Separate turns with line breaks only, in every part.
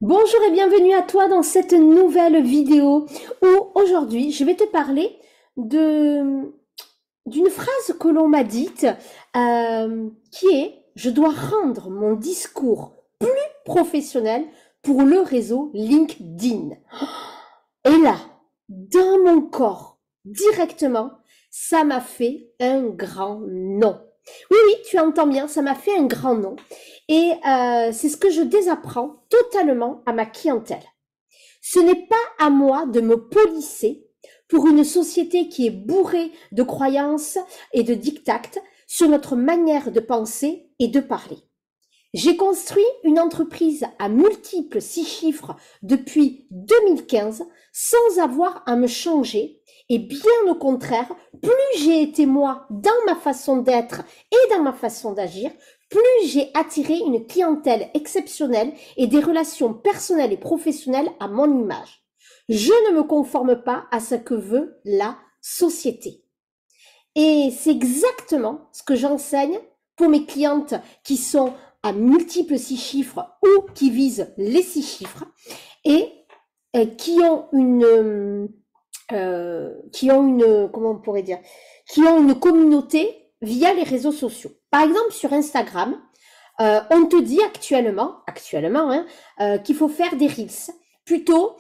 Bonjour et bienvenue à toi dans cette nouvelle vidéo où aujourd'hui je vais te parler de d'une phrase que l'on m'a dite qui est je dois rendre mon discours plus professionnel pour le réseau LinkedIn. Et là, dans mon corps, directement, ça m'a fait un grand non. Oui, oui, tu entends bien, ça m'a fait un grand non. Et c'est ce que je désapprends totalement à ma clientèle. Ce n'est pas à moi de me polisser pour une société qui est bourrée de croyances et de diktats sur notre manière de penser et de parler. J'ai construit une entreprise à multiples 6 chiffres depuis 2015 sans avoir à me changer et bien au contraire, plus j'ai été moi dans ma façon d'être et dans ma façon d'agir, plus j'ai attiré une clientèle exceptionnelle et des relations personnelles et professionnelles à mon image. Je ne me conforme pas à ce que veut la société. Et c'est exactement ce que j'enseigne pour mes clientes qui sont à multiples 6 chiffres ou qui visent les 6 chiffres et qui ont une, comment on pourrait dire, qui ont une communauté via les réseaux sociaux. Par exemple, sur Instagram, on te dit actuellement, hein, qu'il faut faire des reels. Plutôt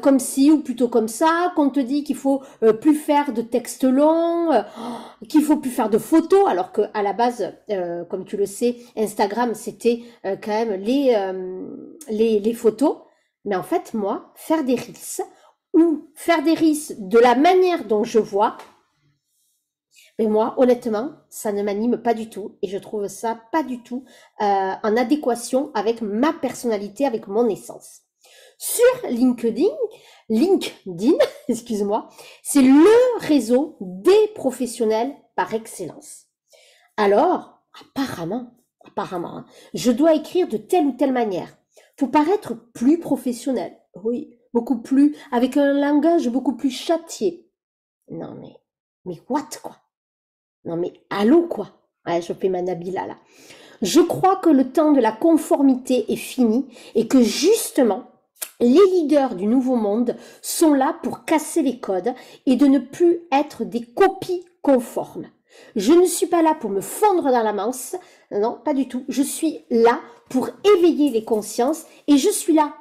comme ci ou plutôt comme ça, qu'on te dit qu'il faut plus faire de textes longs, qu'il faut plus faire de photos, alors que à la base, comme tu le sais, Instagram c'était quand même les photos. Mais en fait, moi, faire des reels ou faire des reels de la manière dont je vois, mais moi, honnêtement, ça ne m'anime pas du tout et je trouve ça pas du tout en adéquation avec ma personnalité, avec mon essence. Sur LinkedIn, excuse-moi, c'est le réseau des professionnels par excellence. Alors, apparemment, hein, je dois écrire de telle ou telle manière pour paraître plus professionnel. Oui, beaucoup plus, avec un langage beaucoup plus châtié. Non mais what quoi? Non mais allô quoi? Ouais, je fais ma Nabila là. Je crois que le temps de la conformité est fini et que justement, les leaders du nouveau monde sont là pour casser les codes et de ne plus être des copies conformes. Je ne suis pas là pour me fondre dans la masse, non, pas du tout. Je suis là pour éveiller les consciences et je suis là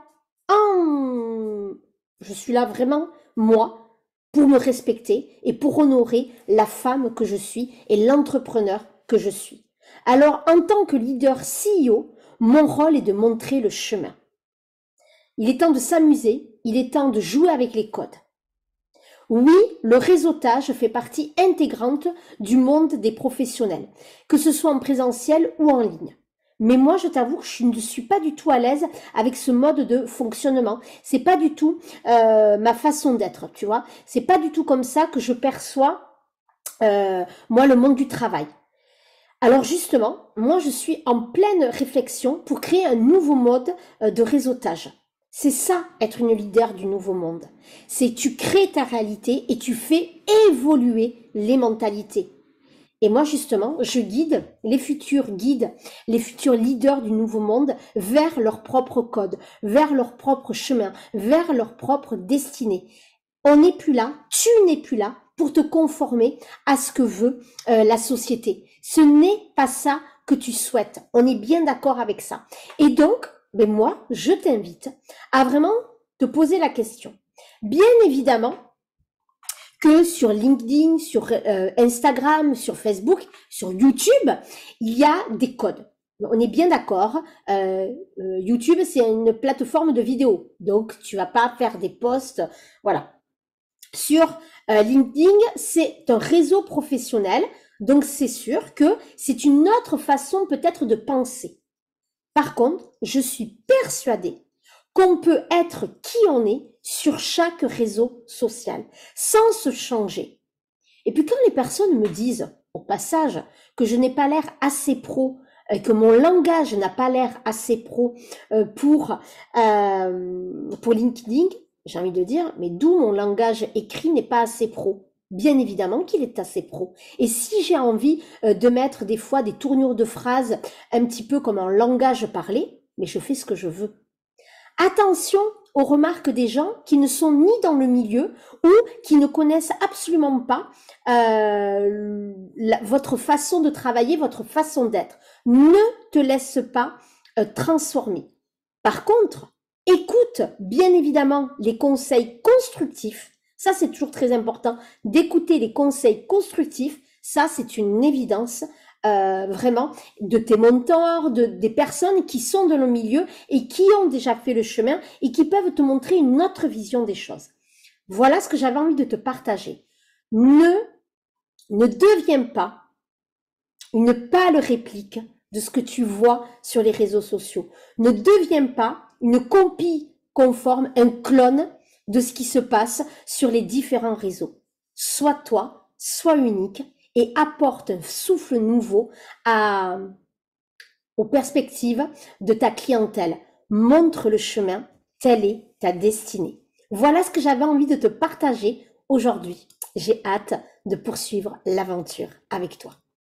je suis là vraiment, moi, pour me respecter et pour honorer la femme que je suis et l'entrepreneur que je suis. Alors, en tant que leader CEO, mon rôle est de montrer le chemin. Il est temps de s'amuser, il est temps de jouer avec les codes. Oui, le réseautage fait partie intégrante du monde des professionnels, que ce soit en présentiel ou en ligne. Mais moi, je t'avoue que je ne suis pas du tout à l'aise avec ce mode de fonctionnement. C'est pas du tout ma façon d'être, tu vois. C'est pas du tout comme ça que je perçois moi le monde du travail. Alors justement, moi je suis en pleine réflexion pour créer un nouveau mode de réseautage. C'est ça, être une leader du nouveau monde. C'est tu crées ta réalité et tu fais évoluer les mentalités. Et moi justement, je guide les futurs leaders du nouveau monde vers leur propre code, vers leur propre chemin, vers leur propre destinée. On n'est plus là, tu n'es plus là pour te conformer à ce que veut la société. Ce n'est pas ça que tu souhaites. On est bien d'accord avec ça. Et donc, ben moi, je t'invite à vraiment te poser la question. Bien évidemment que sur LinkedIn, sur Instagram, sur Facebook, sur YouTube, il y a des codes. On est bien d'accord. YouTube, c'est une plateforme de vidéo, donc tu vas pas faire des posts, voilà. Sur LinkedIn, c'est un réseau professionnel, donc c'est sûr que c'est une autre façon peut-être de penser. Par contre, je suis persuadée qu'on peut être qui on est sur chaque réseau social, sans se changer. Et puis quand les personnes me disent, au passage, que je n'ai pas l'air assez pro, que mon langage n'a pas l'air assez pro pour LinkedIn, j'ai envie de dire, mais d'où mon langage écrit n'est pas assez pro. Bien évidemment qu'il est assez pro. Et si j'ai envie de mettre des fois des tournures de phrases un petit peu comme un langage parlé, mais je fais ce que je veux. Attention aux remarques des gens qui ne sont ni dans le milieu ou qui ne connaissent absolument pas votre façon de travailler, votre façon d'être. Ne te laisse pas transformer. Par contre, écoute bien évidemment les conseils constructifs. Ça, c'est toujours très important d'écouter les conseils constructifs. Ça, c'est une évidence. Vraiment de tes mentors, des personnes qui sont dans le milieu et qui ont déjà fait le chemin et qui peuvent te montrer une autre vision des choses. Voilà ce que j'avais envie de te partager. Ne deviens pas une pâle réplique de ce que tu vois sur les réseaux sociaux. Ne deviens pas une copie conforme, un clone de ce qui se passe sur les différents réseaux. Sois toi, sois unique et apporte un souffle nouveau aux perspectives de ta clientèle. Montre le chemin, telle est ta destinée. Voilà ce que j'avais envie de te partager aujourd'hui. J'ai hâte de poursuivre l'aventure avec toi.